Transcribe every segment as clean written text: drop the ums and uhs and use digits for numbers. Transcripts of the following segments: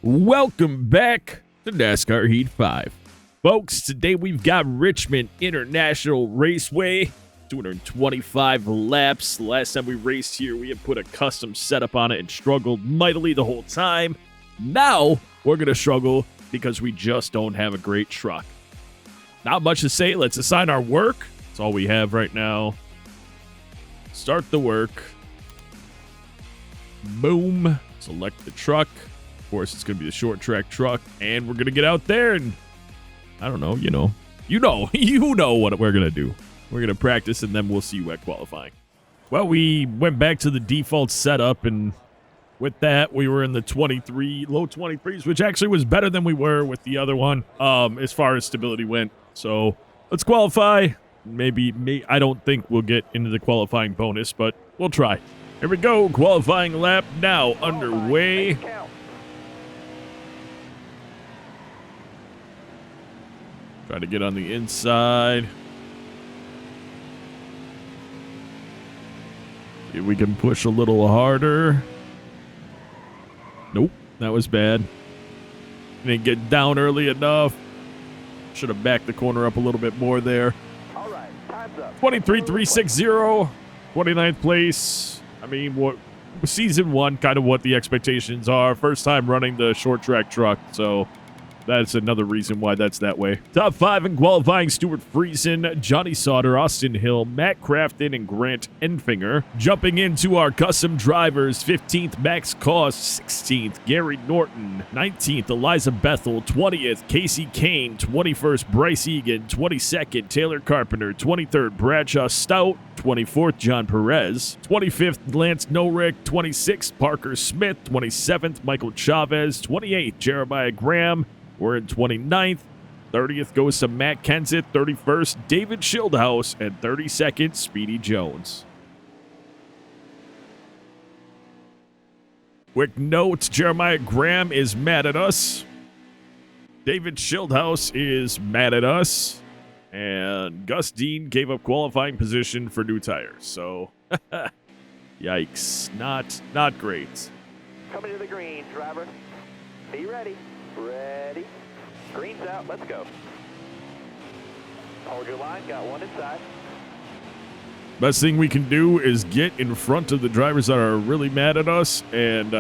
Welcome back to NASCAR Heat 5. Folks, today we've got Richmond International Raceway, 225 laps. The last time we raced here, we had put a custom setup on it and struggled mightily the whole time. Now, we're going to struggle because we just don't have a great truck. Not much to say. Let's assign our work. That's all we have right now. Start the work. Boom. Select the truck. Of course, it's going to be the short track truck, and we're going to get out there and, I don't know, you know what we're going to do. We're going to practice, and then we'll see you at qualifying. Well, we went back to the default setup, and with that, we were in the low 23s, which actually was better than we were with the other one as far as stability went. So let's qualify. I don't think we'll get into the qualifying bonus, but we'll try. Here we go. Qualifying lap now underway. Try to get on the inside. See if we can push a little harder. Nope, that was bad. Didn't get down early enough. Should have backed the corner up a little bit more there. All right, time's up. 23.360, 29th place. I mean, what season one, kind of what the expectations are. First time running the short track truck, so that's another reason why that's that way. Top 5 in qualifying: Stuart Friesen, Johnny Sauter, Austin Hill, Matt Crafton, and Grant Enfinger. Jumping into our custom drivers: 15th, Max Koss; 16th, Gary Norton; 19th, Eliza Bethel; 20th, Casey Kane; 21st, Bryce Egan; 22nd, Taylor Carpenter; 23rd, Bradshaw Stout; 24th, John Perez; 25th, Lance Norick; 26th, Parker Smith; 27th, Michael Chavez; 28th, Jeremiah Graham. We're in 29th. 30th goes to Matt Kenseth. 31st, David Schildhouse. And 32nd, Speedy Jones. Quick note, Jeremiah Graham is mad at us. David Schildhouse is mad at us. And Gus Dean gave up qualifying position for new tires. So, yikes. Not great. Coming to the green, driver. Be ready. Ready. Green's out. Let's go. Hold your line. Got one inside. Best thing we can do is get in front of the drivers that are really mad at us and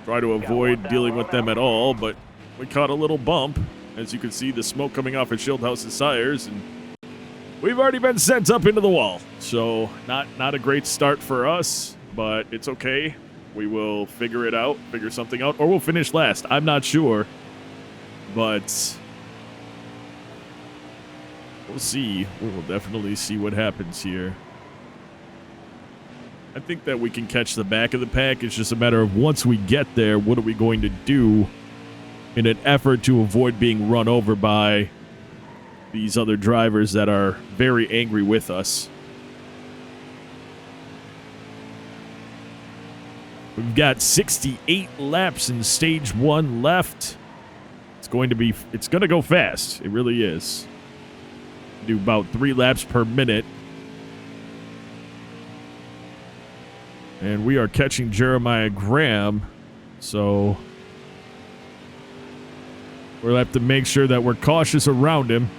try to avoid dealing with them at all. But we caught a little bump. As you can see, the smoke coming off of Schildhouse's tires, and we've already been sent up into the wall. So not a great start for us, but it's okay. We will figure something out, or we'll finish last. I'm not sure, but we'll see. We will definitely see what happens here. I think that we can catch the back of the pack. It's just a matter of once we get there, what are we going to do in an effort to avoid being run over by these other drivers that are very angry with us. We've got 68 laps in stage 1 left. It's going to go fast. It really is. Do about 3 laps per minute. And we are catching Jeremiah Graham. So we'll have to make sure that we're cautious around him.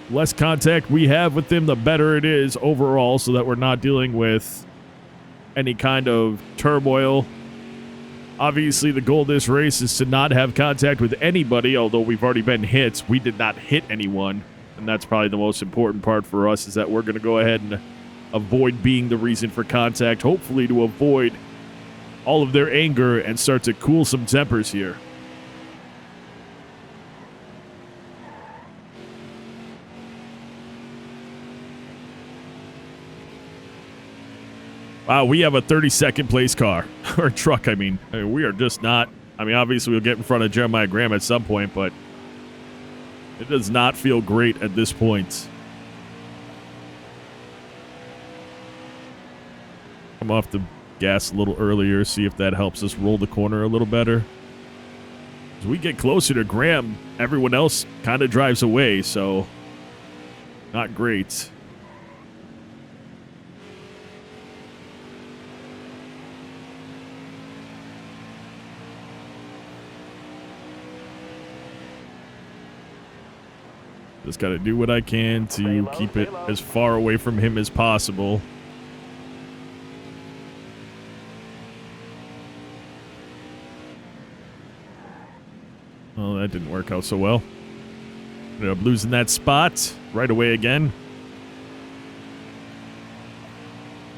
Less contact we have with him, the better it is overall, so that we're not dealing with any kind of turmoil. Obviously, the goal of this race is to not have contact with anybody, although we've already been hit. We did not hit anyone, and that's probably the most important part for us, is that we're going to go ahead and avoid being the reason for contact, hopefully to avoid all of their anger and start to cool some tempers here. Wow, we have a 32nd place car. Or truck, I mean. We are just not... I mean, obviously we'll get in front of Jeremiah Graham at some point, but it does not feel great at this point. Come off the gas a little earlier, see if that helps us roll the corner a little better. As we get closer to Graham, everyone else kind of drives away, so not great. Just got to do what I can to keep it as far away from him as possible. Well, that didn't work out so well. Ended up losing that spot right away again.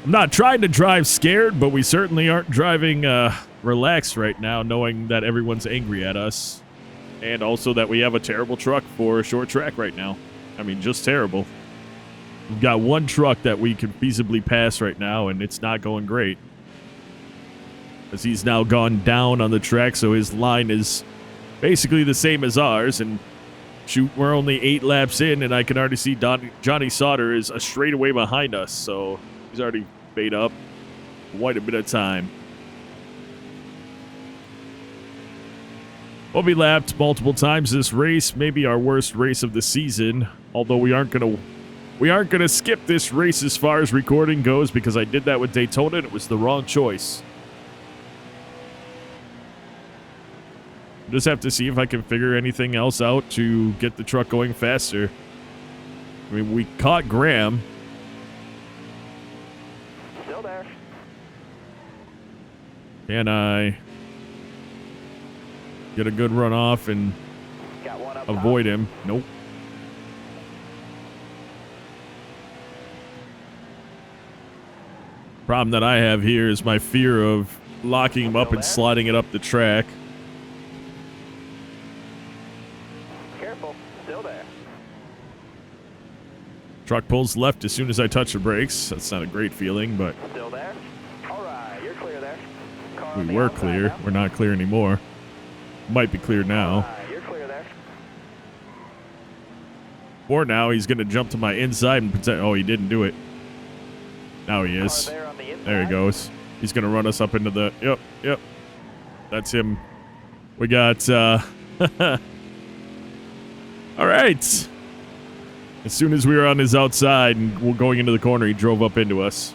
I'm not trying to drive scared, but we certainly aren't driving relaxed right now, knowing that everyone's angry at us. And also that we have a terrible truck for a short track right now. I mean, just terrible. We've got one truck that we can feasibly pass right now, and it's not going great. As he's now gone down on the track, so his line is basically the same as ours. And shoot, we're only 8 laps in, and I can already see Johnny Sauter is a straightaway behind us. So he's already made up quite a bit of time. We'll be lapped multiple times this race, maybe our worst race of the season. Although we aren't gonna skip this race as far as recording goes, because I did that with Daytona and it was the wrong choice. Just have to see if I can figure anything else out to get the truck going faster. I mean, we caught Graham. Still there. Can I get a good run off and Got one up avoid him? Nope. Problem that I have here is my fear of locking him up and sliding it up the track. Careful. Still there. Truck pulls left as soon as I touch the brakes. That's not a great feeling, but Still there. All right, you're clear there. Car we on the were outside clear. now. We're not clear anymore. Might be clear All now. right, you're clear there. Or now he's going to jump to my inside and pretend. Oh, he didn't do it. Now he Car is. there on the inside. There he goes. He's going to run us up into the... Yep. That's him. We got... All right. As soon as we were on his outside and we're going into the corner, he drove up into us.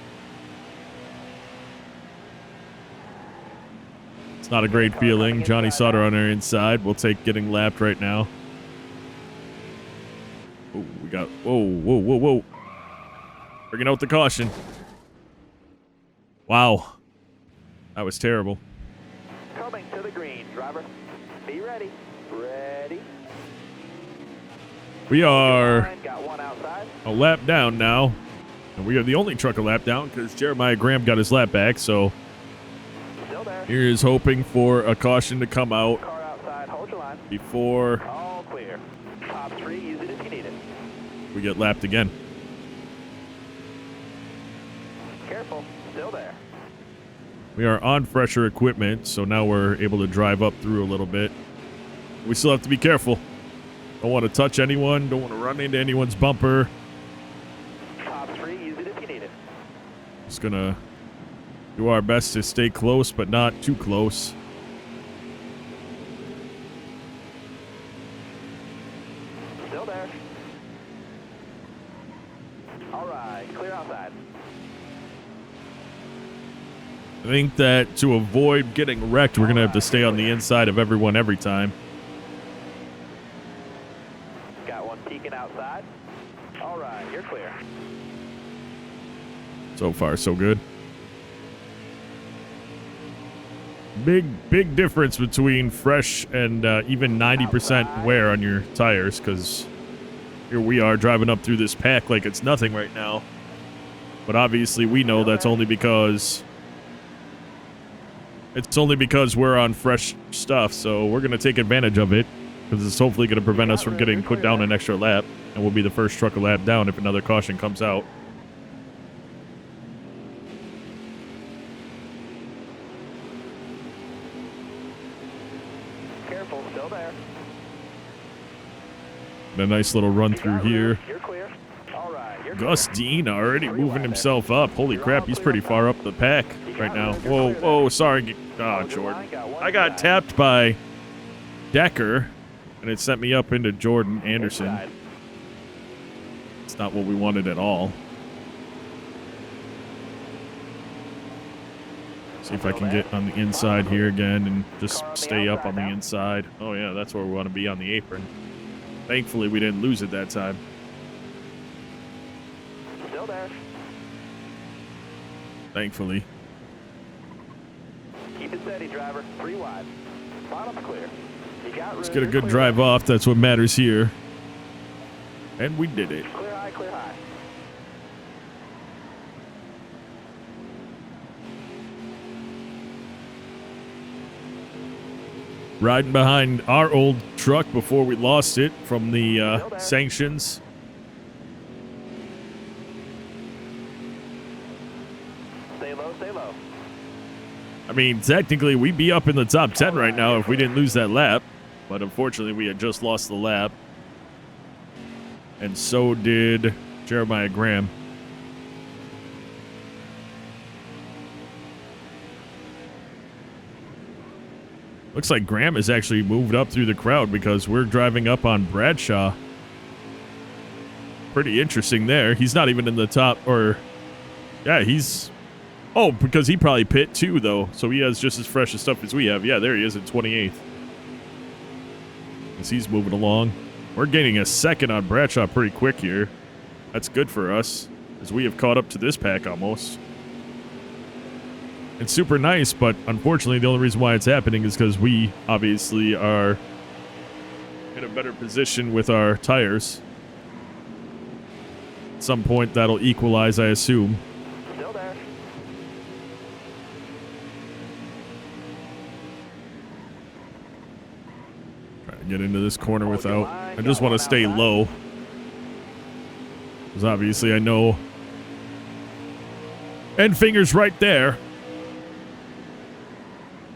It's not a great feeling. Johnny Sauter on our inside. We'll take getting lapped right now. Oh, we got... Whoa. Bringing out the caution. Wow. That was terrible. Coming to the green, driver. Be ready. Ready. We are Got one outside. a lap down now. And we are the only truck a lap down because Jeremiah Graham got his lap back. So Still there. here is hoping for a caution to come out Car outside. Hold your line. before All clear. Top 3. Use it if you need it. we get lapped again. Careful. Still there. We are on fresher equipment, so now we're able to drive up through a little bit. We still have to be careful. Don't want to touch anyone. Don't want to run into anyone's bumper. Top 3. Use it if you need it. Just gonna do our best to stay close, but not too close. Still there. All right. Clear outside. I think that to avoid getting wrecked, we're gonna have to stay on the inside of everyone every time. Got one peeking outside. All right. You're clear. So far, so good. Big difference between fresh and even 90% wear on your tires, because here we are driving up through this pack like it's nothing right now. But obviously we know that's only because we're on fresh stuff, so we're going to take advantage of it, because it's hopefully going to prevent us from getting put down an extra lap, and we'll be the first truck a lap down if another caution comes out. Careful. Still there. And a nice little run through here. You're clear. All right. You're Gus Dean already moving himself up. Holy crap, he's pretty far up the pack right now. Whoa, sorry. Oh, Jordan. I got tapped by Decker, and it sent me up into Jordan Anderson. Inside. It's not what we wanted at all. See if I can get on the inside here again and just stay up on the inside. Oh, yeah, that's where we want to be, on the apron. Thankfully, we didn't lose it that time. Still there. Thankfully. Keep it steady, driver. 3 wide. Bottom's clear. You got room. Let's get a You're good clear. drive off. That's what matters here. And we did it. Clear high, clear high. Riding behind our old truck before we lost it from the sanctions. Stay low, stay low. I mean, technically, we'd be up in the top 10 right now if we didn't lose that lap. But unfortunately, we had just lost the lap. And so did Jeremiah Graham. Looks like Graham has actually moved up through the crowd because we're driving up on Bradshaw. Pretty interesting there. He's not even in the top, or... Yeah, he's... Oh, because he probably pit too, though. So he has just as fresh a stuff as we have. Yeah, there he is at 28th. As he's moving along. We're gaining a second on Bradshaw pretty quick here. That's good for us, as we have caught up to this pack almost. It's super nice, but unfortunately the only reason why it's happening is because we obviously are in a better position with our tires. At some point that'll equalize, I assume. Still there. Trying to get into this corner without... I just want to stay low. Because obviously I know... And fingers right there.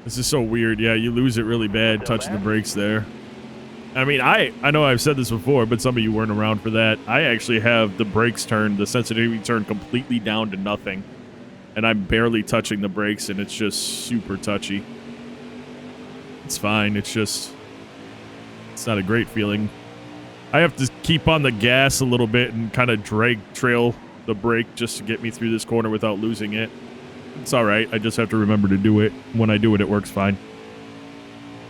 This is so weird. Yeah, you lose it really bad touching the brakes there. I mean, I know I've said this before, but some of you weren't around for that. I actually have the brakes turned, the sensitivity turned completely down to nothing. And I'm barely touching the brakes, and it's just super touchy. It's fine. It's just... It's not a great feeling. I have to keep on the gas a little bit and kind of trail the brake just to get me through this corner without losing it. It's all right. I just have to remember to do it. When I do it, it works fine.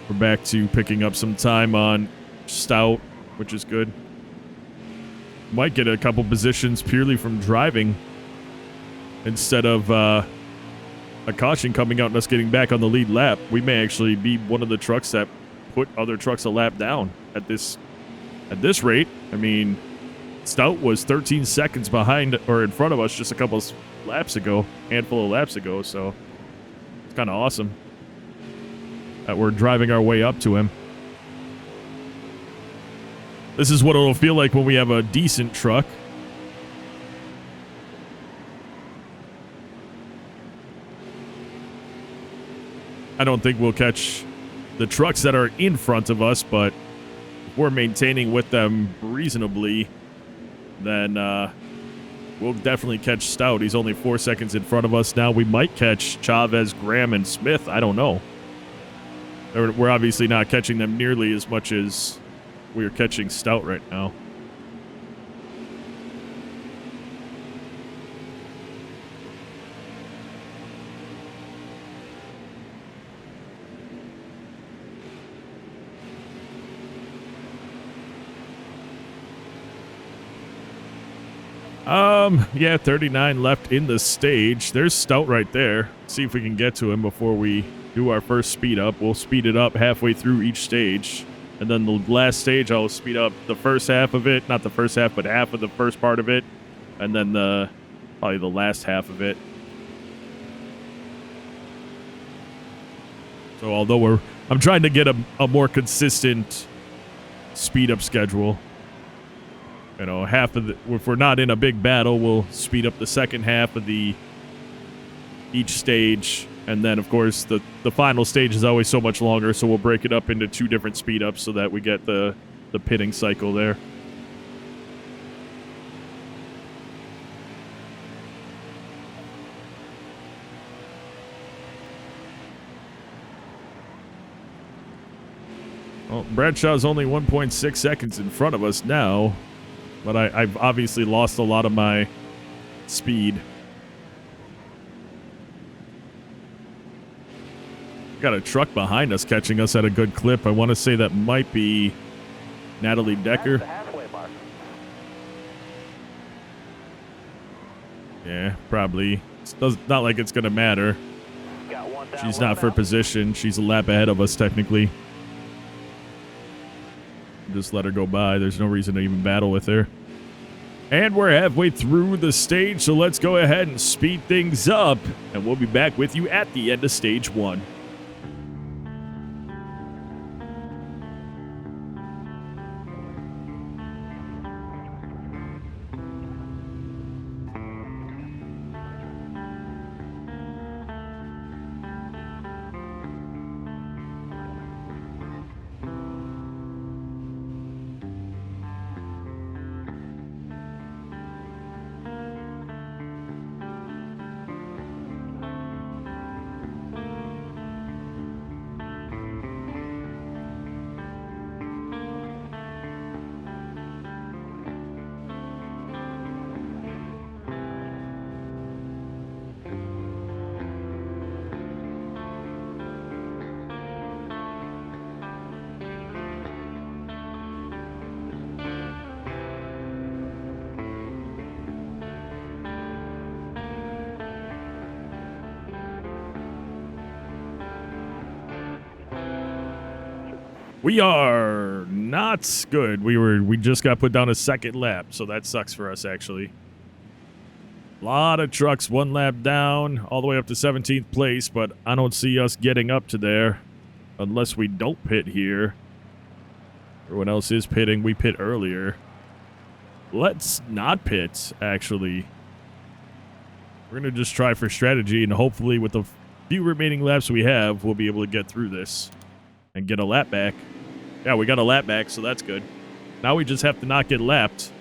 We're back to picking up some time on Stout, which is good. Might get a couple positions purely from driving instead of a caution coming out and us getting back on the lead lap. We may actually be one of the trucks that put other trucks a lap down at this rate. I mean, Stout was 13 seconds behind or in front of us just a couple laps ago, handful of laps ago, so it's kind of awesome that we're driving our way up to him. This is what it'll feel like when we have a decent truck. I don't think we'll catch the trucks that are in front of us, but if we're maintaining with them reasonably, then we'll definitely catch Stout. He's only 4 seconds in front of us now. We might catch Chavez, Graham, and Smith. I don't know. We're obviously not catching them nearly as much as we're catching Stout right now. Yeah, 39 left in the stage. There's Stout right there. See if we can get to him before we do our first speed up. We'll speed it up halfway through each stage. And then the last stage, I'll speed up the first half of it. Not the first half, but half of the first part of it. And then probably the last half of it. So although I'm trying to get a more consistent speed up schedule. You know, if we're not in a big battle, we'll speed up the second half of each stage. And then, of course, the final stage is always so much longer, so we'll break it up into 2 different speed ups so that we get the pitting cycle there. Well, Bradshaw's only 1.6 seconds in front of us now. But I've obviously lost a lot of my speed. Got a truck behind us catching us at a good clip. I want to say that might be Natalie Decker. That's the halfway mark. Yeah, probably. Not like it's going to matter. Got one down. She's low not for now. position. She's a lap ahead of us, technically. Just let her go by. There's no reason to even battle with her. And we're halfway through the stage, so let's go ahead and speed things up. And we'll be back with you at the end of stage 1. We are not good. We just got put down a second lap, so that sucks for us, actually. A lot of trucks, 1 lap down, all the way up to 17th place, but I don't see us getting up to there unless we don't pit here. Everyone else is pitting. We pit earlier. Let's not pit, actually. We're going to just try for strategy, and hopefully with the few remaining laps we have, we'll be able to get through this and get a lap back. Yeah, we got a lap back, so that's good. Now we just have to not get lapped.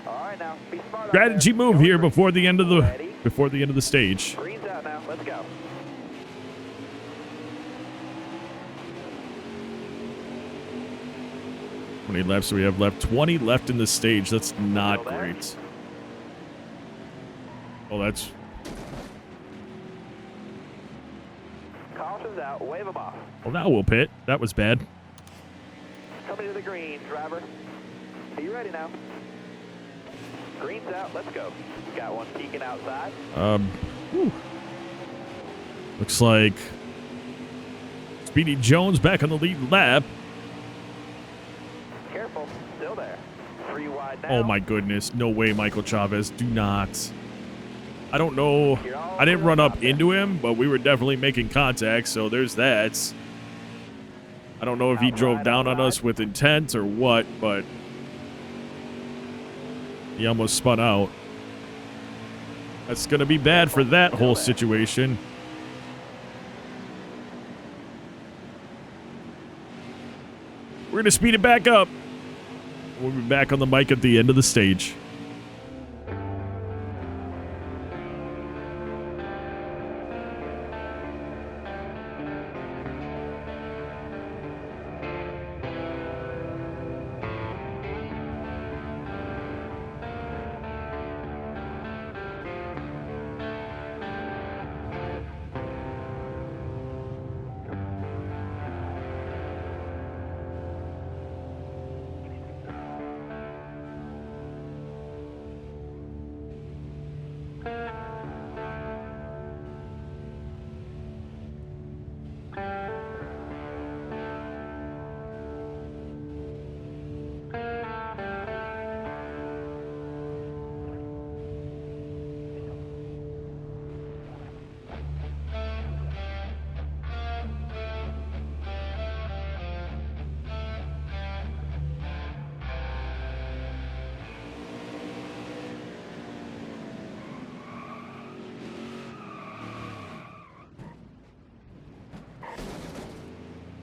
All right, now. Be smart out Strategy there. move Go here for- before the end of Ready? the stage. Green's out now. Let's go. How many laps do we have left? 20 left in the stage. That's not Still there? great. Oh, that's... Caution's out. Wave them off. Well, now we'll pit. That was bad. Coming to the green, driver. Be ready now. Green's out. Let's go. Got one peeking outside. Whew. Looks like Speedy Jones back on the lead lap. Careful. Still there. 3 wide now. Oh my goodness. No way, Michael Chavez. Do not. I don't know. I didn't run up into him, but we were definitely making contact, so there's that. I don't know if he drove down on us with intent or what, but he almost spun out. That's going to be bad for that whole situation. We're going to speed it back up. We'll be back on the mic at the end of the stage.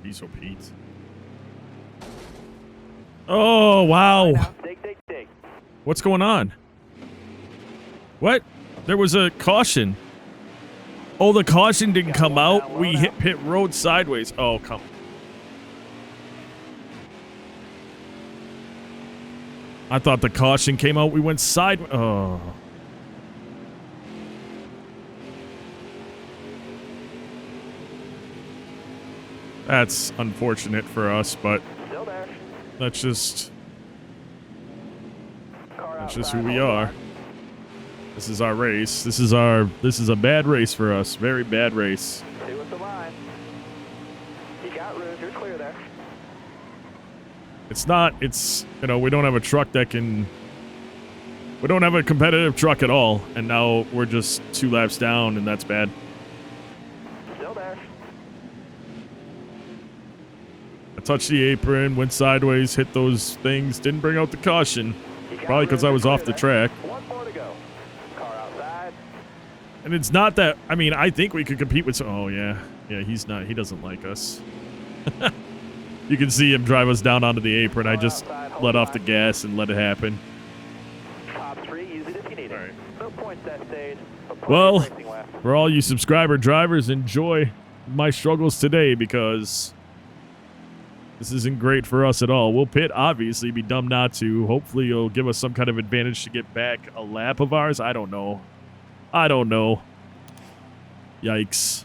Diesel Pete. Oh, wow. Now, dig, dig, dig. What's going on? What? There was a caution. Oh, the caution didn't come out. We hit pit road sideways. Oh, come. I thought the caution came out. We went sideways. Oh. That's unfortunate for us, but Still there. That's just Car That's just outside, who we hold are. on. This is our race. This is a bad race for us. Very bad race. Stay with the line. You got room. You're clear there. It's not, it's, you know, we don't have a truck that can, we don't have a competitive truck at all. And now we're just 2 laps down, and that's bad. Still there. I touched the apron, went sideways, hit those things, didn't bring out the caution. You got Probably because room, I was you're off clear the there. track. One more to go. Car outside. And it's not that, I mean, I think we could compete with, oh yeah. Yeah, he's not, he doesn't like us. You can see him drive us down onto the apron. I just let off the gas and let it happen. Top 3, use it if you need it. All right. No points that stage. but plenty Well, of racing left. for all you subscriber drivers, enjoy my struggles today because this isn't great for us at all. We'll pit, obviously, be dumb not to. Hopefully, it'll give us some kind of advantage to get back a lap of ours. I don't know. Yikes.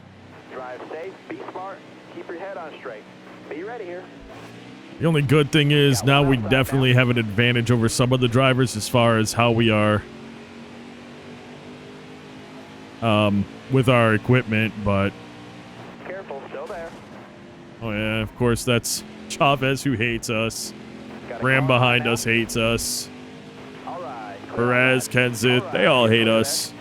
Drive safe, be smart, keep your head on straight. Be ready here. The only good thing is now we definitely have an advantage over some of the drivers as far as how we are with our equipment, but Careful, still there. oh yeah, of course that's Chavez who hates us. Got a Ram car behind now. us hates us. All right. clear Perez, outside. Kenseth, All they right, all you're hate clear us. there.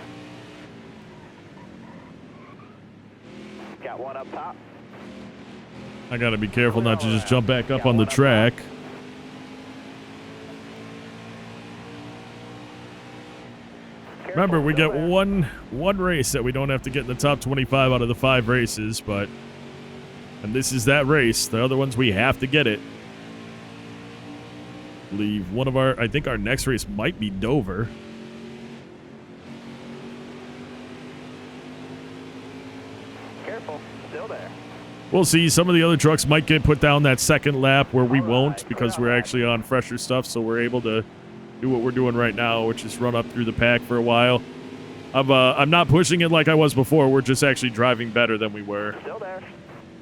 Got one up top. I gotta be careful not to just jump back up on the track. Remember, we get one race that we don't have to get in the top 25 out of the 5 races, but and this is that race. The other ones we have to get it. I believe one of our, I think our next race might be Dover. Careful, still there. We'll see. Some of the other trucks might get put down that second lap where we won't because we're actually on fresher stuff, so we're able to do what we're doing right now, which is run up through the pack for a while. I'm not pushing it like I was before. We're just actually driving better than we were. Still there.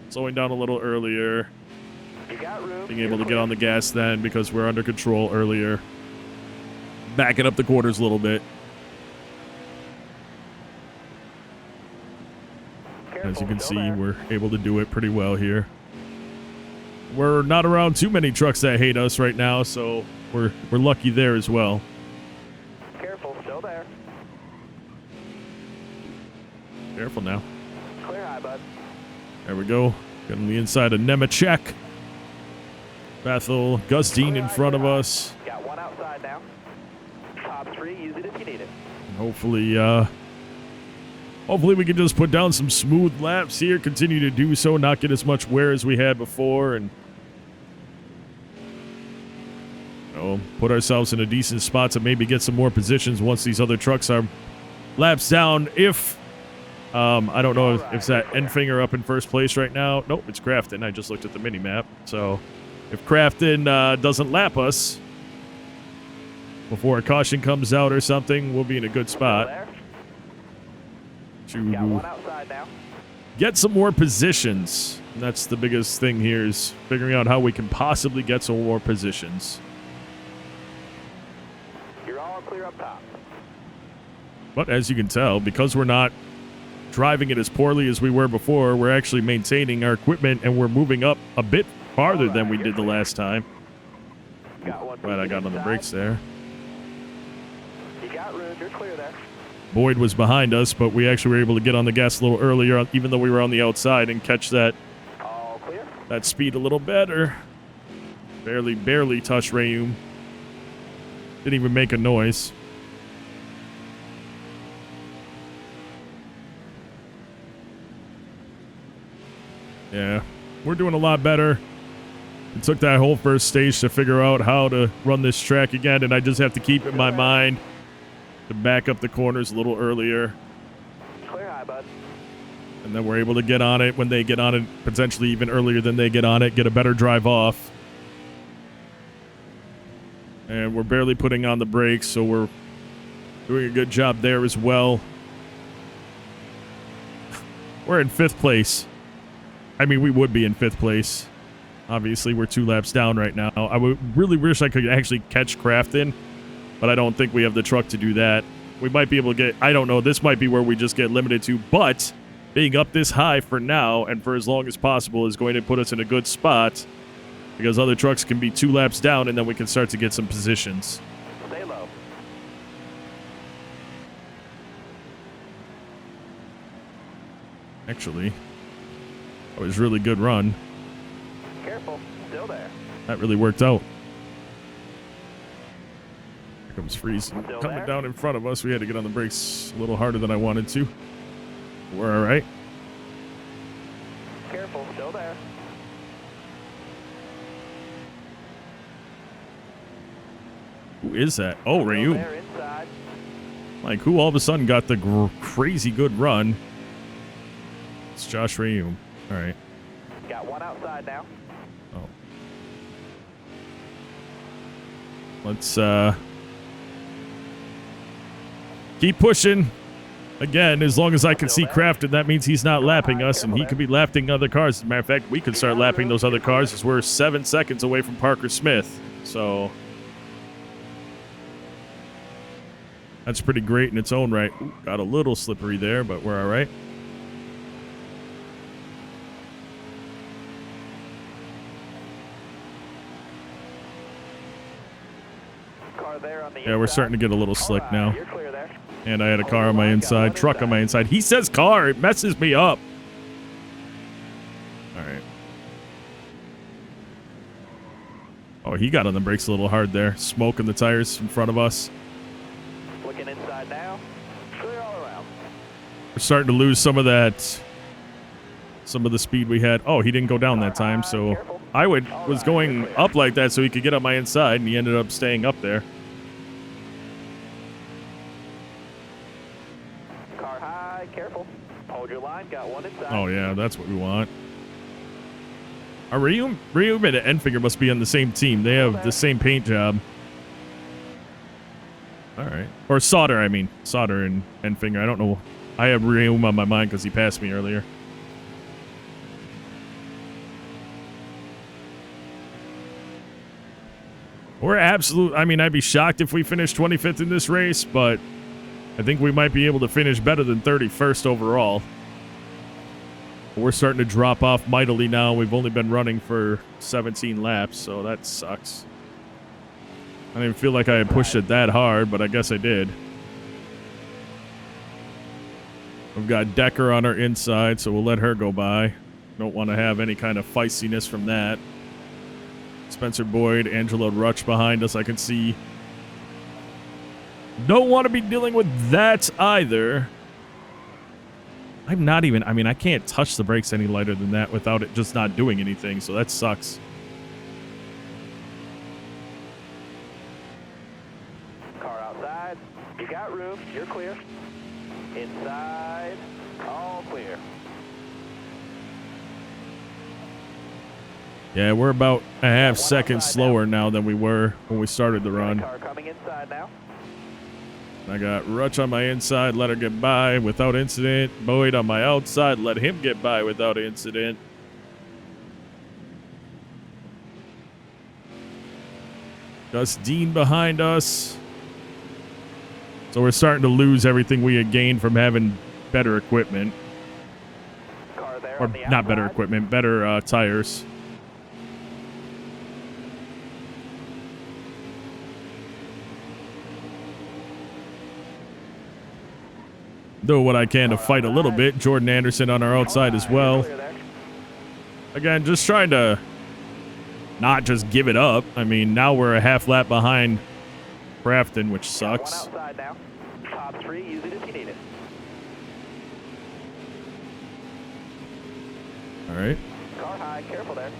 Slowing down a little earlier. You got room. Being able to get on the gas then because we're under control earlier. Backing up the quarters a little bit. As you can see, we're able to do it pretty well here. We're not around too many trucks that hate us right now, so we're lucky there as well. Careful, still there. Careful now. Clear high, bud. There we go. Get on the inside of Nemechek. Bethel, Gustine in front of us. Got one outside now. Top 3, use it if you need it. Hopefully, hopefully we can just put down some smooth laps here, continue to do so, not get as much wear as we had before, and you know, put ourselves in a decent spot to maybe get some more positions once these other trucks are laps down. If I don't know if it's that end finger up in first place right now. Nope, it's Crafton. I just looked at the mini map. So if Crafton doesn't lap us before a caution comes out or something, we'll be in a good spot Got one to outside now. get some more positions. And that's the biggest thing here is figuring out how we can possibly get some more positions. You're all clear up top. But as you can tell, because we're not driving it as poorly as we were before, we're actually maintaining our equipment and we're moving up a bit farther than we did the last time. Got one. Glad I got on the brakes there. You got room. You're clear there. Boyd was behind us, but we actually were able to get on the gas a little earlier, even though we were on the outside, and catch that All clear. speed a little better. Barely touched Rayum. Didn't even make a noise. Yeah, we're doing a lot better. It took that whole first stage to figure out how to run this track again, and I just have to keep in my mind to back up the corners a little earlier. Clear high, bud. And then we're able to get on it when they get on it, potentially even earlier than they get on it, get a better drive off. And we're barely putting on the brakes, so we're doing a good job there as well. We're in 5th place. I mean, we would be in 5th place Obviously, we're 2 laps down right now. I would really wish I could actually catch Crafton, but I don't think we have the truck to do that. We might be able to get, I don't know, this might be where we just get limited to, but being up this high for now and for as long as possible is going to put us in a good spot because other trucks can be 2 laps down and then we can start to get some positions. Stay low. Actually, that was a really good run. Careful. Still there. That really worked out. Here comes Freeze Still coming there? down in front of us. We had to get on the brakes a little harder than I wanted to. We're all right. Careful. Still there. Who is that? Oh, Still Ryu. there inside. Like, who all of a sudden got the crazy good run? It's Josh Ryu. All right. Got one outside now. Oh. Let's keep pushing. Again, as long as I can see Crafton, that means he's not lapping us, and he could be lapping other cars. As a matter of fact, we could start lapping those other cars as we're 7 seconds away from Parker Smith. So that's pretty great in its own right. Ooh, got a little slippery there, but we're all right. Car there on the Yeah, we're inside. starting to get a little slick now. You're clear there. And I had a car on my inside, truck on my inside. He says car. It messes me up. All right. Oh, he got on the brakes a little hard there. Smoke in the tires in front of us. Looking inside now. Clear all around. We're starting to lose some of that, some of the speed we had. Oh, he didn't go down that time, so I was going up like that so he could get on my inside, and he ended up staying up there. Car high. Careful. Hold your line. Got one inside. Oh, yeah, that's what we want. Ryu and Enfinger must be on the same team. They have the same paint job. All right. Or Solder, I mean. Solder and Enfinger. I don't know. I have Ryu on my mind because he passed me earlier. We're absolute. I mean, I'd be shocked if we finished 25th in this race, but I think we might be able to finish better than 31st overall. We're starting to drop off mightily now. We've only been running for 17 laps, so that sucks. I didn't feel like I had pushed it that hard, but I guess I did. We've got Decker on our inside, so we'll let her go by. Don't want to have any kind of feistiness from that. Spencer Boyd, Angelo Rutch behind us, I can see. Don't want to be dealing with that either. I'm not even, I mean, I can't touch the brakes any lighter than that without it just not doing anything, so that sucks. Car outside. You got room. You're clear. Inside. All clear. Yeah, we're about a half second slower now than we were when we started the run. Car coming inside now. I got Rutch on my inside, let her get by without incident. Boyd on my outside, let him get by without incident. Gus Dean behind us. So we're starting to lose everything we had gained from having better equipment. Car there Or on the not better outside. equipment, better tires. Do what I can to fight a little bit. Jordan Anderson on our outside as well. Clear there. Again, just trying to not just give it up. I mean, now we're a half lap behind Crafton, which Got one sucks. outside now. Top 3. Use it if you need it. All right. Car high. Careful there.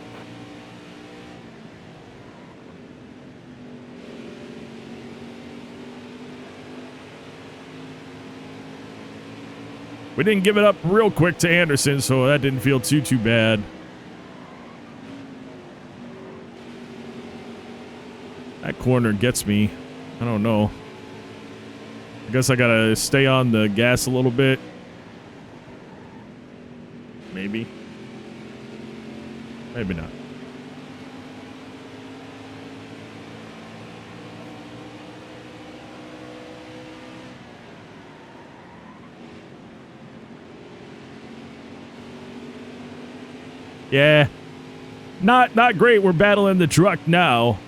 We didn't give it up real quick to Anderson, so that didn't feel too bad. That corner gets me. I don't know. I guess I gotta stay on the gas a little bit. Maybe. Maybe not. Yeah. Not great. We're battling the truck now.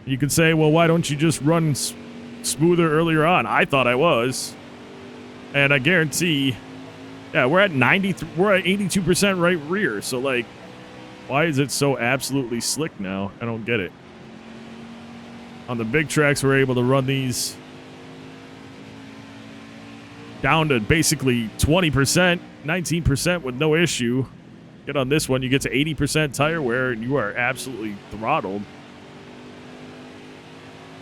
You could say, well, why don't you just run smoother earlier on? I thought I was. And I guarantee, yeah, we're at 82% right rear. So, like, why is it so absolutely slick now? I don't get it. On the big tracks, we're able to run these down to basically 20%, 19% with no issue. Get on this one, you get to 80% tire wear, and you are absolutely throttled.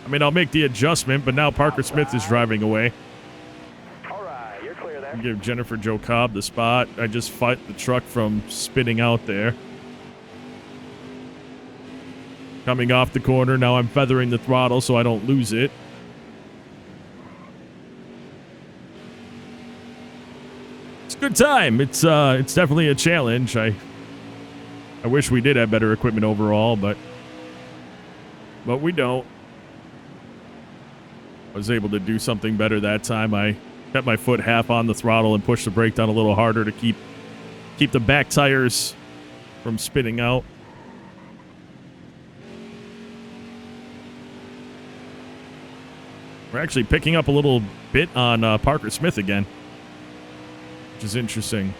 I mean, I'll make the adjustment, but now Parker Smith is driving away. All right, you're clear there. Give Jennifer Jo Cobb the spot. I just fight the truck from spinning out there. Coming off the corner, now I'm feathering the throttle so I don't lose it. It's a good time. It's definitely a challenge. I wish we did have better equipment overall, but we don't. I was able to do something better that time. I kept my foot half on the throttle and pushed the brake down a little harder to keep the back tires from spinning out. We're actually picking up a little bit on Parker Smith again, which is interesting.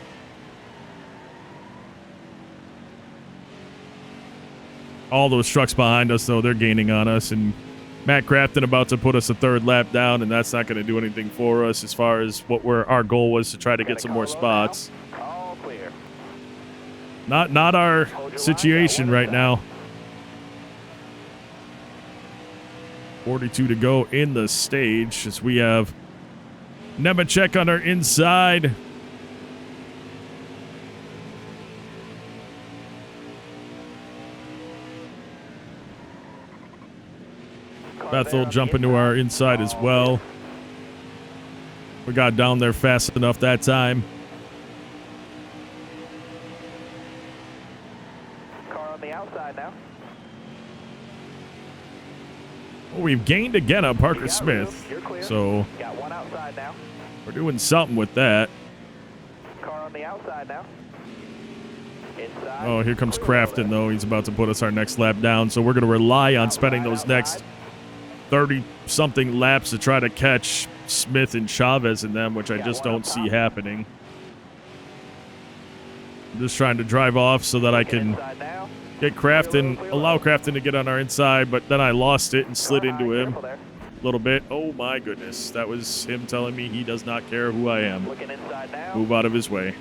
All those trucks behind us, though, they're gaining on us, and Matt Crafton about to put us a third lap down, and that's not going to do anything for us as far as what our goal was to try to get some more spots. All clear. Not our situation right now. 42 to go in the stage as we have Nemechek on our inside. Bethel jumping to our inside as well. We got down there fast enough that time. Car on the outside now. Well, we've gained again on Parker Smith, so Got one outside now. we're doing something with that. Car on the outside now. Inside. Oh, here comes Crafton, though. He's about to put us our next lap down, so we're going to rely on spending those next 30-something laps to try to catch Smith and Chavez in them, which I just don't see happening. I'm just trying to drive off so that I can get Crafton, allow Crafton to get on our inside, but then I lost it and slid into him a little bit. Oh my goodness, that was him telling me he does not care who I am. Move out of his way.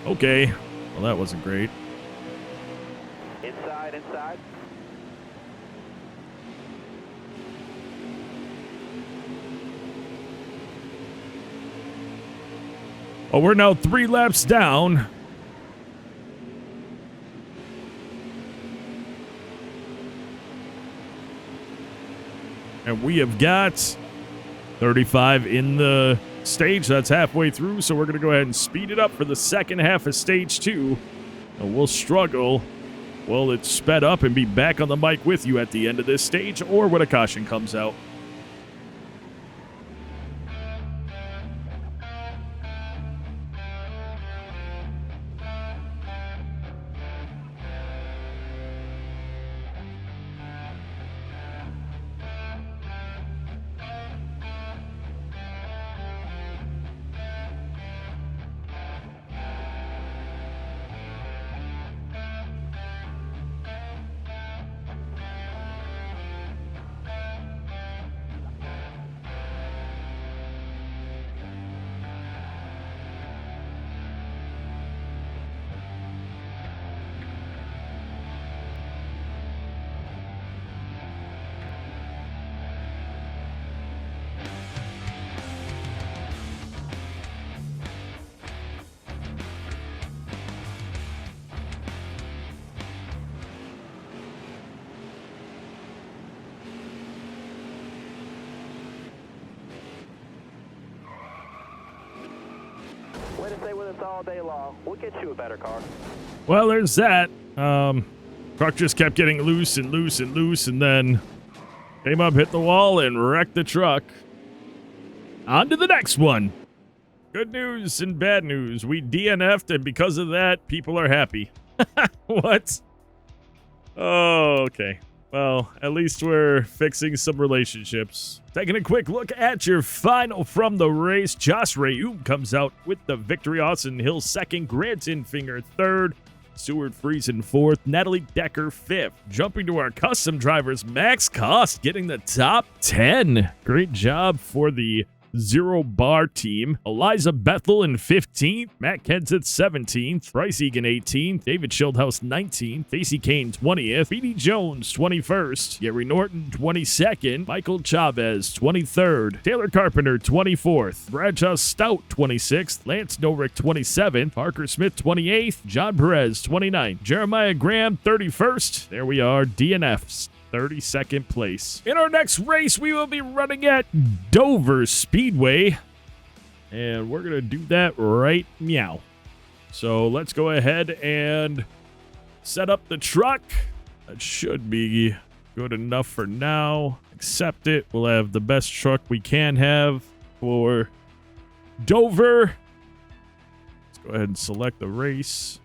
Okay, well that wasn't great. Inside. Well, we're now 3 laps down. And we have got 35 in the stage. That's halfway through, so we're going to go ahead and speed it up for the second half of stage 2. And we'll struggle. Well, it's sped up and be back on the mic with you at the end of this stage or when a caution comes out. Way to stay with us all day long. We'll get you a better car. Well, there's that. Truck just kept getting loose and loose and loose, and then came up, hit the wall, and wrecked the truck. On to the next one. Good news and bad news. We DNF'd, and because of that, people are happy. What? Oh, okay. Well, at least we're fixing some relationships. Taking a quick look at your final from the race. Josh Rayoum comes out with the victory. Austin Hill second. Grant Enfinger third. Stuart Friesen fourth. Natalie Decker fifth. Jumping to our custom drivers, Max Cost getting the top 10. Great job for the Zero Bar team. Eliza Bethel in 15th, Matt Kenseth 17th, Bryce Egan 18th, David Schildhouse 19th, Stacey Kane 20th, Petey Jones 21st, Gary Norton 22nd, Michael Chavez 23rd, Taylor Carpenter 24th, Bradshaw Stout 26th, Lance Norick 27th, Parker Smith 28th, John Perez 29th, Jeremiah Graham 31st. There we are, DNFs. 32nd place. In our next race, we will be running at Dover Speedway, and we're going to do that right meow. So let's go ahead and set up the truck. That should be good enough for now. Accept it. We'll have the best truck we can have for Dover. Let's go ahead and select the race.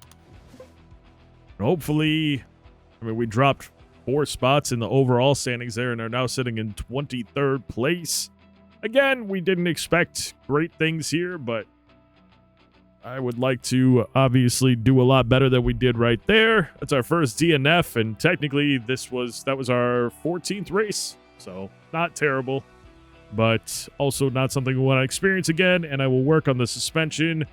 And hopefully, we dropped 4 spots in the overall standings there and are now sitting in 23rd place. Again, we didn't expect great things here, but I would like to obviously do a lot better than we did right there. That's our first DNF, and technically that was our 14th race, so not terrible, but also not something we want to experience again, and I will work on the suspension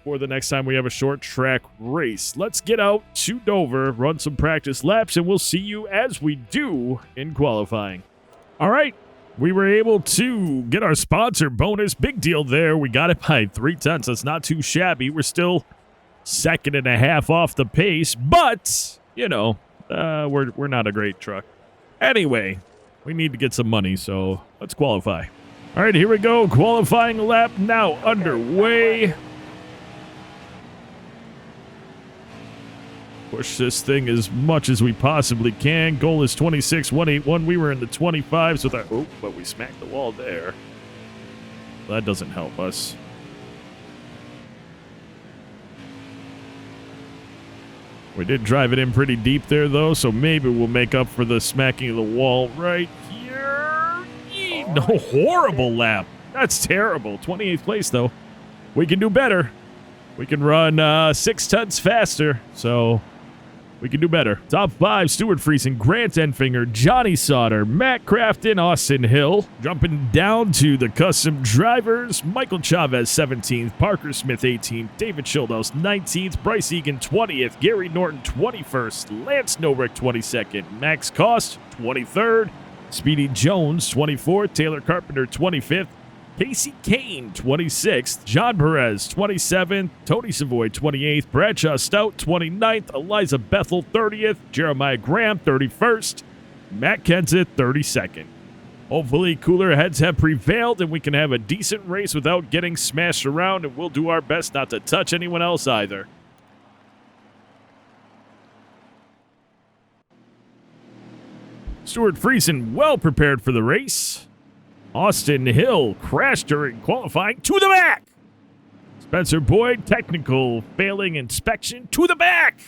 for the next time we have a short track race. Let's get out to Dover, run some practice laps, and we'll see you as we do in qualifying. All right, we were able to get our sponsor bonus. Big deal there. We got it by 3/10. That's not too shabby. We're still 2.5 off the pace, but, you know, we're not a great truck. Anyway, we need to get some money, so let's qualify. All right, here we go. Qualifying lap now underway. Push this thing as much as we possibly can. Goal is 26.181. We were in the 25s with our... Oh, but we smacked the wall there. That doesn't help us. We did drive it in pretty deep there, though, so maybe we'll make up for the smacking of the wall right here. No, horrible lap. That's terrible. 28th place, though. We can do better. We can run 6 tons faster, so... we can do better. Top 5, Stuart Friesen, Grant Enfinger, Johnny Sauter, Matt Crafton, Austin Hill. Jumping down to the custom drivers, Michael Chavez 17th, Parker Smith 18th, David Schildhouse 19th, Bryce Egan 20th, Gary Norton 21st, Lance Norick 22nd, Max Cost 23rd, Speedy Jones 24th, Taylor Carpenter 25th, Casey Kane, 26th. John Perez, 27th. Tony Savoy, 28th. Bradshaw Stout, 29th. Eliza Bethel, 30th. Jeremiah Graham, 31st. Matt Kenseth, 32nd. Hopefully, cooler heads have prevailed and we can have a decent race without getting smashed around, and we'll do our best not to touch anyone else either. Stuart Friesen well prepared for the race. Austin Hill crashed during qualifying to the back. Spencer Boyd, technical failing inspection to the back.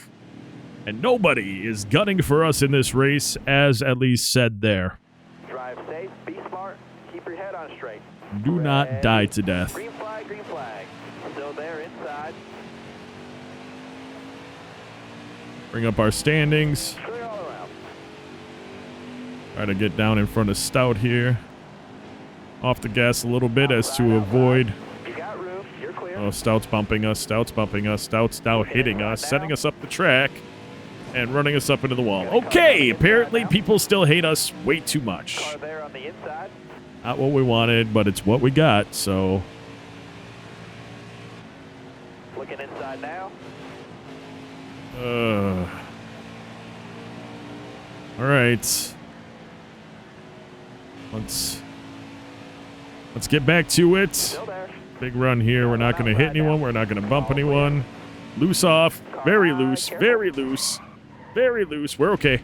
And nobody is gunning for us in this race, as at least said there. Drive safe, be smart, keep your head on straight. Do not die to death. Green flag, green flag. Still there inside. Bring up our standings. Clear all around. Try to get down in front of Stout here. Off the gas a little bit as to avoid. You got room. You're clear. Oh, Stout's bumping us. Stout's bumping us. Stout's now hitting us, setting us up the track, and running us up into the wall. Okay, apparently people still hate us way too much. Car there on the inside. Not what we wanted, but it's what we got, so. Looking inside now. All right. Let's get back to it. Still there. Big run here. We're not going to hit anyone. We're not going to bump anyone. Loose off. Very loose. Very loose. Very loose. We're okay.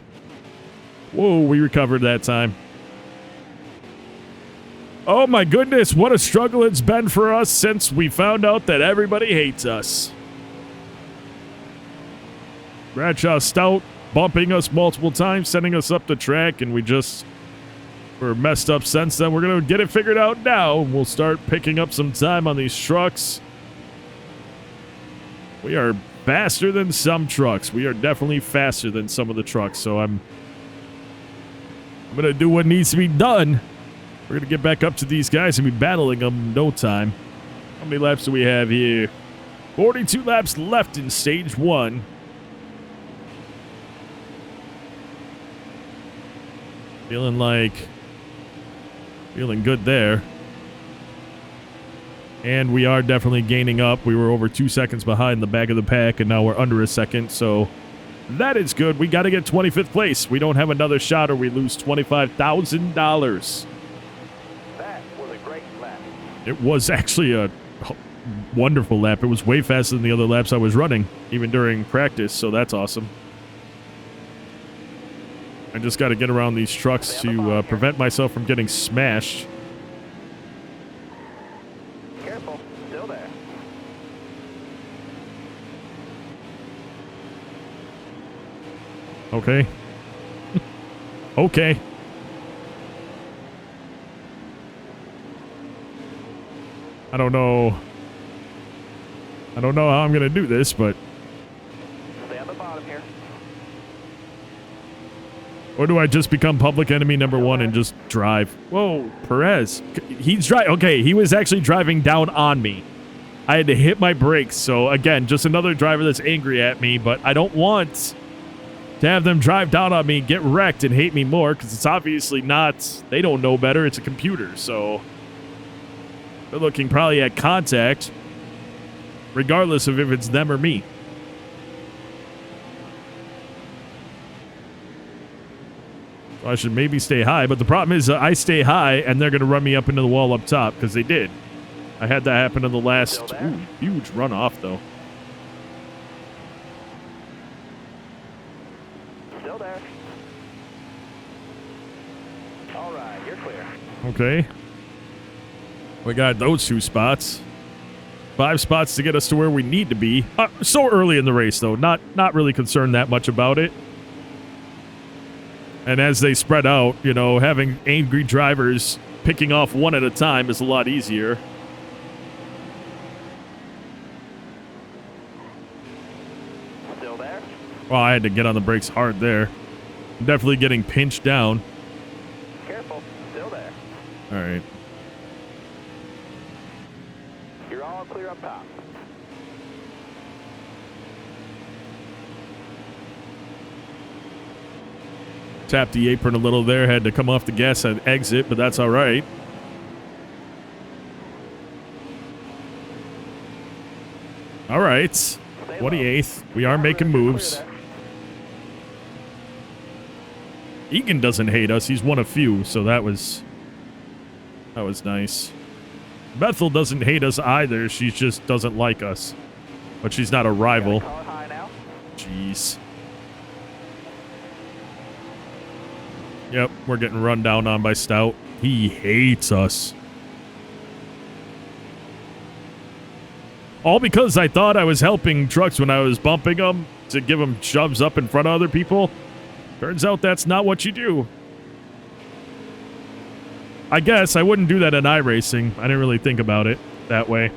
Whoa, we recovered that time. Oh my goodness, what a struggle it's been for us since we found out that everybody hates us. Bradshaw Stout bumping us multiple times, sending us up the track, and we're messed up since then. We're going to get it figured out now, and we'll start picking up some time on these trucks. We are faster than some trucks. We are definitely faster than some of the trucks, so I'm going to do what needs to be done. We're going to get back up to these guys and be battling them in no time. How many laps do we have here? 42 laps left in stage 1. Feeling good there. And we are definitely gaining up. We were over 2 seconds behind the back of the pack, and now we're under a second, so that is good. We got to get 25th place. We don't have another shot or we lose $25,000. That was a great lap. It was actually a wonderful lap. It was way faster than the other laps I was running, even during practice, so that's awesome. I just got to get around these trucks to prevent myself from getting smashed. Careful, still there. Okay. Okay. I don't know how I'm going to do this, but... Stay on the bottom here. Or do I just become public enemy number 1 and just drive? Whoa, Perez. He's driving. Okay, he was actually driving down on me. I had to hit my brakes. So, again, just another driver that's angry at me. But I don't want to have them drive down on me, get wrecked, and hate me more. Because it's obviously not. They don't know better. It's a computer. So, they're looking probably at contact. Regardless of if it's them or me. I should maybe stay high, but the problem is I stay high and they're going to run me up into the wall up top, because they did. I had that happen in the last huge runoff, though. Still there. All right, you're clear. Okay. We got those 2 spots. 5 spots to get us to where we need to be. So early in the race, though. Not really concerned that much about it. And as they spread out, you know, having angry drivers picking off one at a time is a lot easier. Still there? Well, I had to get on the brakes hard there. I'm definitely getting pinched down. Careful, still there. All right. You're all clear up top. Tapped the apron a little there. Had to come off the gas and exit, but that's all right. All right. 28th. We are making moves. Egan doesn't hate us. He's one of few, so that was nice. Bethel doesn't hate us either. She just doesn't like us. But she's not a rival. Jeez. Yep, we're getting run down on by Stout. He hates us. All because I thought I was helping trucks when I was bumping them to give them shoves up in front of other people. Turns out that's not what you do. I guess I wouldn't do that in iRacing. I didn't really think about it that way.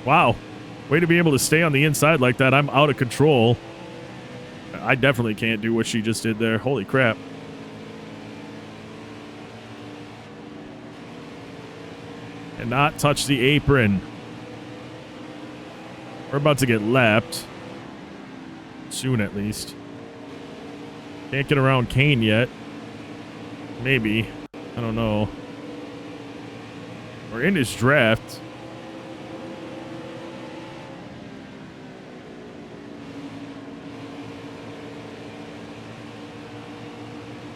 Wow. Way to be able to stay on the inside like that. I'm out of control. I definitely can't do what she just did there. Holy crap. And not touch the apron. We're about to get lapped. Soon, at least. Can't get around Kane yet. Maybe. I don't know. We're in his draft.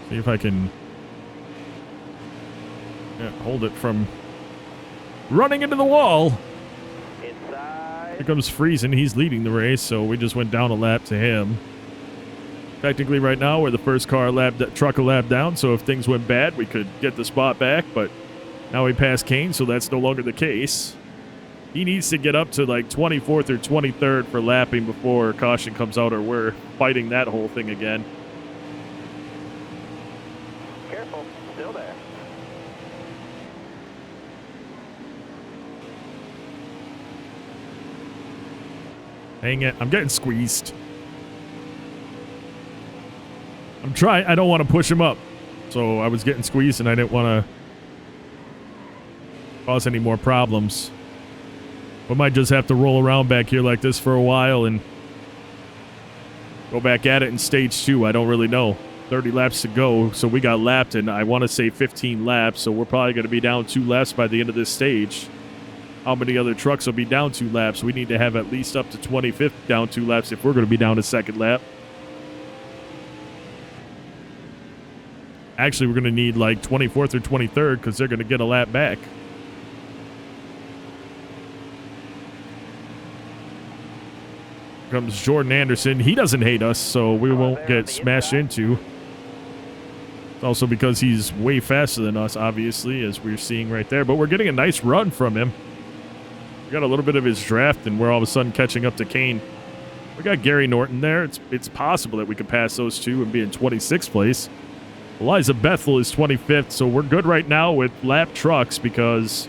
See if I can hold it from running into the wall. Inside. Here comes Friesen. He's leading the race, so we just went down a lap to him. Technically, right now, we're the first truck a lap down, so if things went bad, we could get the spot back, but now we passed Kane, so that's no longer the case. He needs to get up to like 24th or 23rd for lapping before caution comes out, or we're fighting that whole thing again. Careful, still there. Dang it, I'm getting squeezed. I'm trying, I don't want to push him up. So I was getting squeezed and I didn't want to cause any more problems. We might just have to roll around back here like this for a while and go back at it in stage 2. I don't really know. 30 laps to go, so we got lapped in, I want to say 15 laps, so we're probably going to be down 2 laps by the end of this stage. How many other trucks will be down 2 laps? We need to have at least up to 25th down 2 laps if we're going to be down a second lap. Actually, we're going to need like 24th or 23rd because they're going to get a lap back. Comes Jordan Anderson. He doesn't hate us, so we won't get smashed into. It's also because he's way faster than us, obviously, as we're seeing right there. But we're getting a nice run from him. We got a little bit of his draft, and we're all of a sudden catching up to Kane. We got Gary Norton there. It's possible that we could pass those two and be in 26th place. Eliza Bethel is 25th, so we're good right now with lap trucks because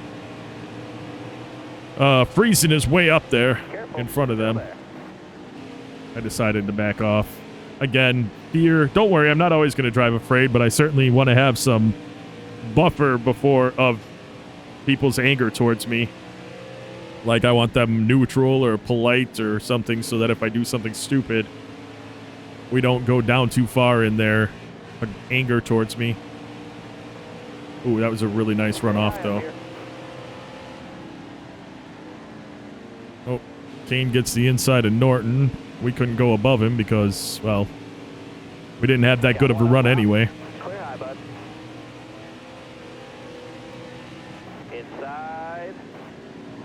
Friesen is way up there in front of them. I decided to back off. Again, fear. Don't worry, I'm not always going to drive afraid, but I certainly want to have some buffer of people's anger towards me. Like I want them neutral or polite or something so that if I do something stupid, we don't go down too far in their anger towards me. Ooh, that was a really nice runoff, though. Oh, Kane gets the inside of Norton. We couldn't go above him because, well, we didn't have that good of a run anyway. Clear high, bud. Inside.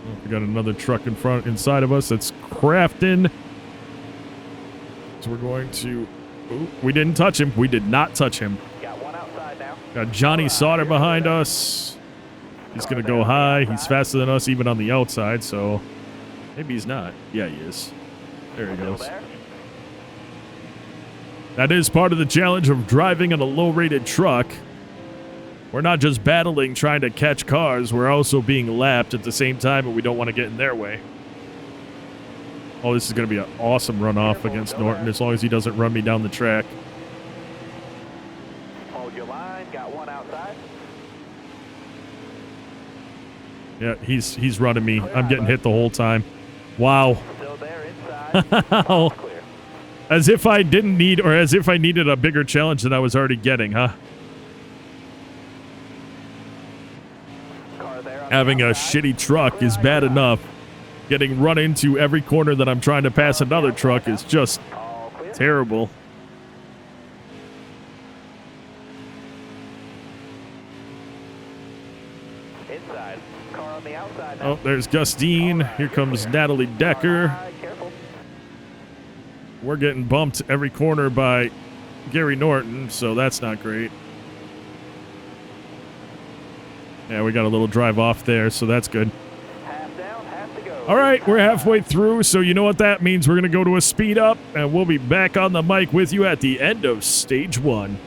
Oh, we got another truck inside of us. That's Crafton. So we're going to... Ooh, we didn't touch him. We did not touch him. Got one outside now. Got Johnny Sauter behind us. He's going to go high. He's faster than us even on the outside, so maybe he's not. Yeah, he is. There he goes. That is part of the challenge of driving in a low-rated truck. We're not just battling trying to catch cars, we're also being lapped at the same time, and we don't want to get in their way. Oh, this is going to be an awesome runoff against Norton as long as he doesn't run me down the track. Hold your line. Got one outside. Yeah, he's running me. I'm getting hit the whole time. Wow. Still there inside. Clear. As if I didn't need, or as if I needed a bigger challenge than I was already getting, huh? Car there on Having the a outside. shitty truck is bad enough. Getting run into every corner that I'm trying to pass another truck is just All clear. terrible. Inside. Car on the outside now. Oh, there's Gustine. Here comes Natalie Decker. Careful. We're getting bumped every corner by Gary Norton, so that's not great. Yeah, we got a little drive off there, so that's good. Half down, half to go. All right, we're halfway through, so you know what that means. We're going to go to a speed up, and we'll be back on the mic with you at the end of stage 1.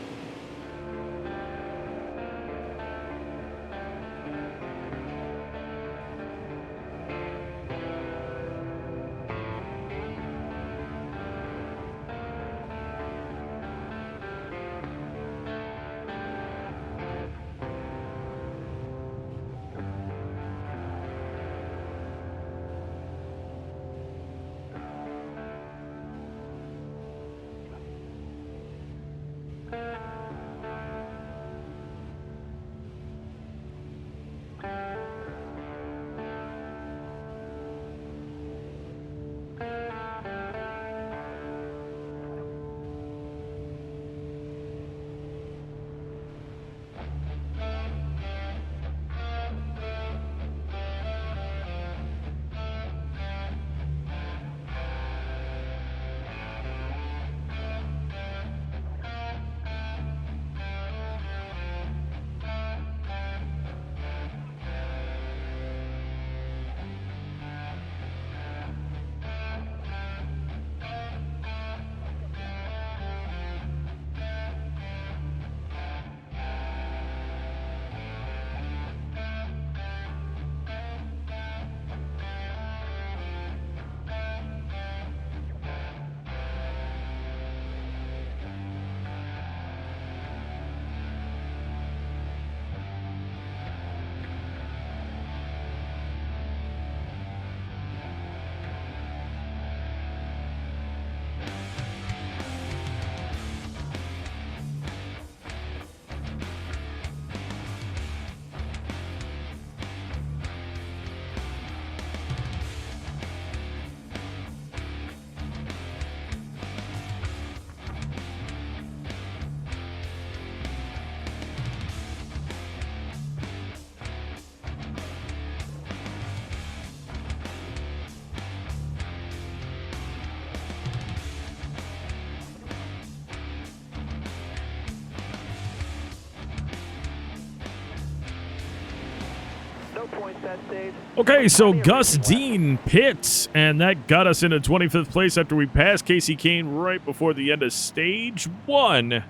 No points that stage. Okay, so Gus Dean pits, and that got us into 25th place after we passed Casey Kane right before the end of stage 1.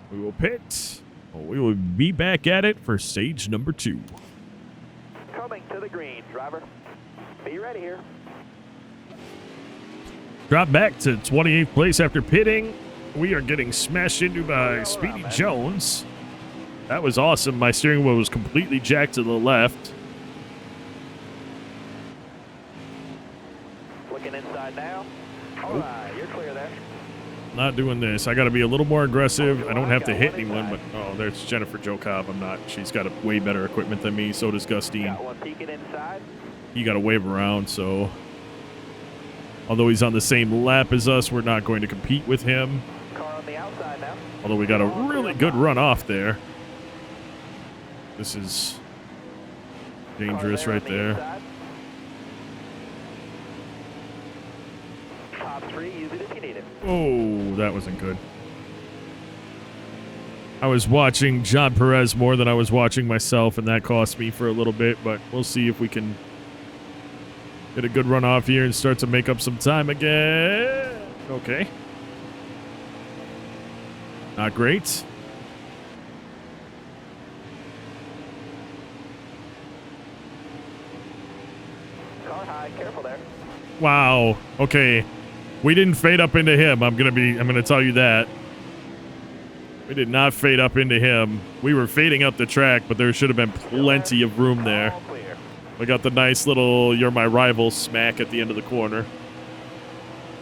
We will pit. We will be back at it for stage number 2. Coming to the green, driver. Be ready here. Drop back to 28th place after pitting. We are getting smashed into by Speedy Jones. That was awesome. My steering wheel was completely jacked to the left. Looking inside now. All right, you're clear there. Not doing this. I got to be a little more aggressive. I don't have to hit anyone, but oh, there's Jennifer Jo Cobb. I'm not. She's got a way better equipment than me. So does Gus Dean. Got one peeking inside. He got to wave around, so although he's on the same lap as us, we're not going to compete with him. Car on the outside now. Although we got a really good run off there. This is dangerous right there. Top 3, use it if you need it. Oh, that wasn't good. I was watching John Perez more than I was watching myself, and that cost me for a little bit, but we'll see if we can get a good run off here and start to make up some time again. Okay. Not great. Car high, careful there. Wow. Okay. We didn't fade up into him. I'm gonna tell you that. We did not fade up into him. We were fading up the track, but there should have been plenty of room there. All clear. We got the nice little "you're my rival" smack at the end of the corner.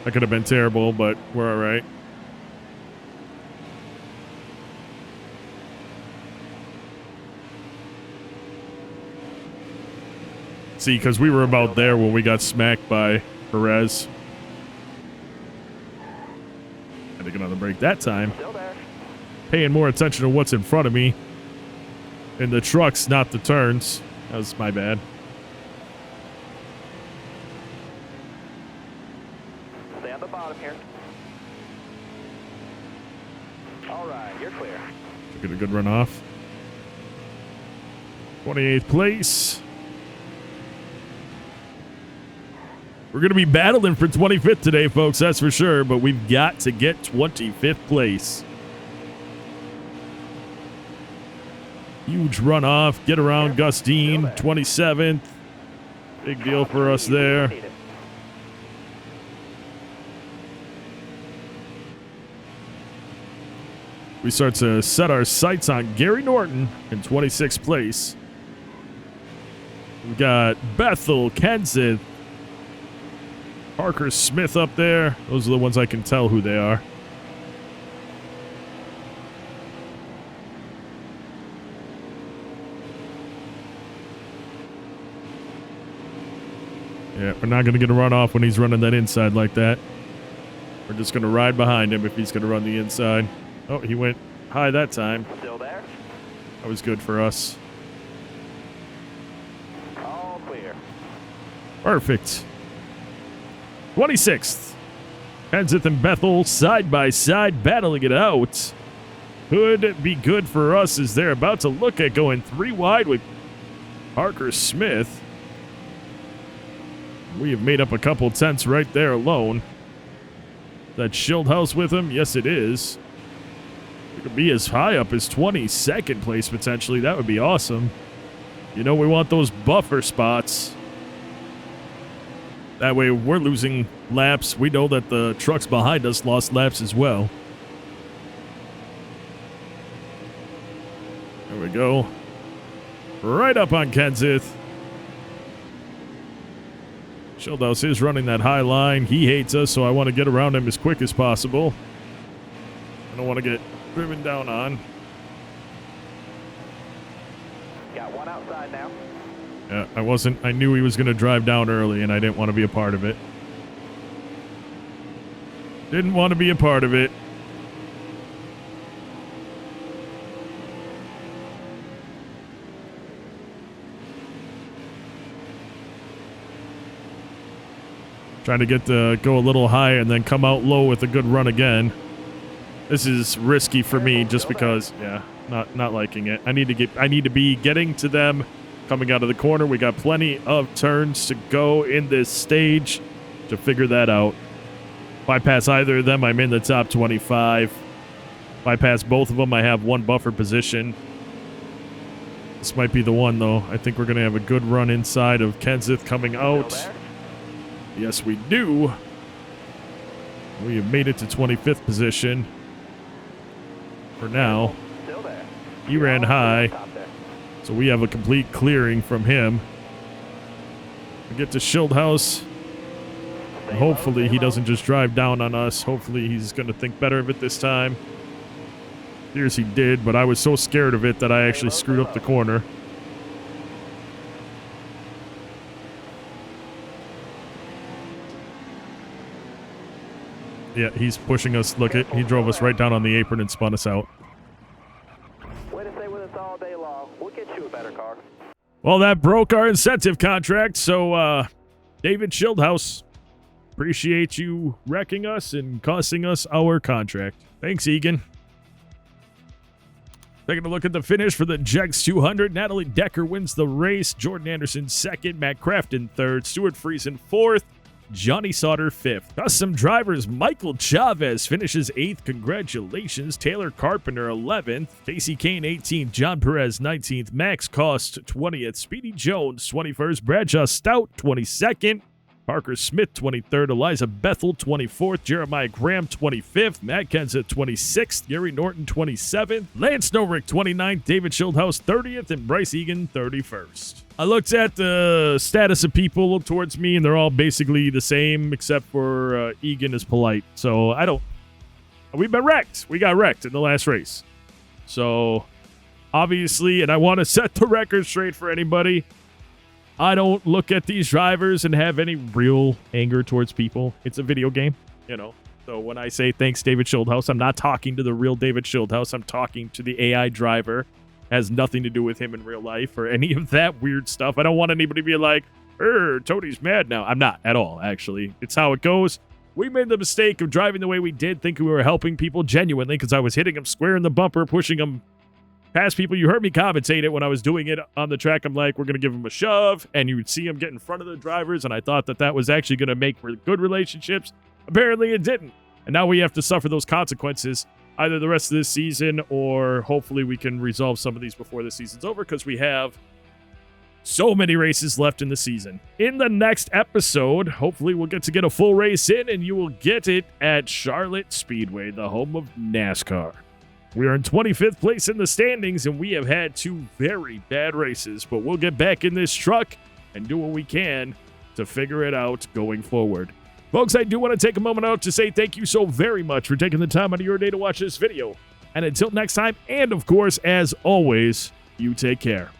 That could have been terrible, but we're all right. See, because we were about there when we got smacked by Perez. Had to get on the brake that time. Still there. Paying more attention to what's in front of me. And the trucks, not the turns. That was my bad. Stay on the bottom here. All right, you're clear. Get a good run off. 28th place. We're going to be battling for 25th today, folks, that's for sure, but we've got to get 25th place. Huge runoff. Get around Gus Dean, 27th. Big deal for us there. We start to set our sights on Gary Norton in 26th place. We've got Bethel, Kenseth, Parker Smith up there. Those are the ones I can tell who they are. Yeah, we're not going to get a run off when he's running that inside like that. We're just going to ride behind him if he's going to run the inside. Oh, he went high that time. Still there. That was good for us. All clear. Perfect. 26th. Kenseth and Bethel side by side battling it out. Could be good for us as they're about to look at going 3 wide with Parker Smith. We have made up a couple tenths right there alone. That Schildhouse with him? Yes, it is. It could be as high up as 22nd place potentially. That would be awesome. You know, we want those buffer spots. That way, we're losing laps. We know that the trucks behind us lost laps as well. There we go. Right up on Kenseth. Schildhouse is running that high line. He hates us, so I want to get around him as quick as possible. I don't want to get driven down on. Got one outside now. Yeah, I knew he was going to drive down early, and I didn't want to be a part of it. Didn't want to be a part of it. Trying to get to go a little high and then come out low with a good run again. This is risky for me just because, yeah, not liking it. I need to be getting to them coming out of the corner. We got plenty of turns to go in this stage to figure that out. If I pass either of them, I'm in the top 25. If I pass both of them, I have one buffer position. This might be the one, though. I think we're going to have a good run inside of Kenseth coming out. Yes, we do. We have made it to 25th position. For now. He ran high. So we have a complete clearing from him. We get to Schildhouse. And hopefully he doesn't just drive down on us. Hopefully he's going to think better of it this time. Appears he did, but I was so scared of it that I actually screwed up the corner. Yeah, he's pushing us. Look, he drove us right down on the apron and spun us out. Way to stay with us all day long. We'll get you a better car. Well, that broke our incentive contract, so, David Schildhouse, appreciate you wrecking us and costing us our contract. Thanks, Egan. Taking a look at the finish for the Jegs 200. Natalie Decker wins the race. Jordan Anderson second. Matt Crafton third. Stuart Friesen fourth. Johnny Sauter fifth. Custom drivers Michael Chavez finishes 8th. Congratulations. Taylor Carpenter 11th. Casey Kane 18th. John Perez 19th. Max Cost 20th. Speedy Jones 21st. Bradshaw Stout 22nd. Parker Smith 23rd. Eliza Bethel 24th. Jeremiah Graham 25th. Matt Kenseth 26th. Gary Norton 27th. Lance Novick 29th. David Schildhouse 30th. And Bryce Egan 31st. I looked at the status of people towards me, and they're all basically the same, except for Egan is polite. So I don't... We've been wrecked. We got wrecked in the last race. So, obviously, and I want to set the record straight for anybody, I don't look at these drivers and have any real anger towards people. It's a video game, you know. So when I say thanks, David Schildhouse, I'm not talking to the real David Schildhouse. I'm talking to the AI driver. Has nothing to do with him in real life or any of that weird stuff. I don't want anybody to be like, Tony's mad now. I'm not at all, actually. It's how it goes. We made the mistake of driving the way we did, thinking we were helping people genuinely because I was hitting them square in the bumper, pushing them past people. You heard me commentate it when I was doing it on the track. I'm like, we're going to give them a shove, and you would see them get in front of the drivers, and I thought that that was actually going to make for good relationships. Apparently it didn't, and now we have to suffer those consequences either the rest of this season or hopefully we can resolve some of these before the season's over because we have so many races left in the season. In the next episode, hopefully we'll get a full race in, and you will get it at Charlotte Speedway, the home of NASCAR. We are in 25th place in the standings, and we have had 2 very bad races, but we'll get back in this truck and do what we can to figure it out going forward. Folks, I do want to take a moment out to say thank you so very much for taking the time out of your day to watch this video. And until next time, and of course, as always, you take care.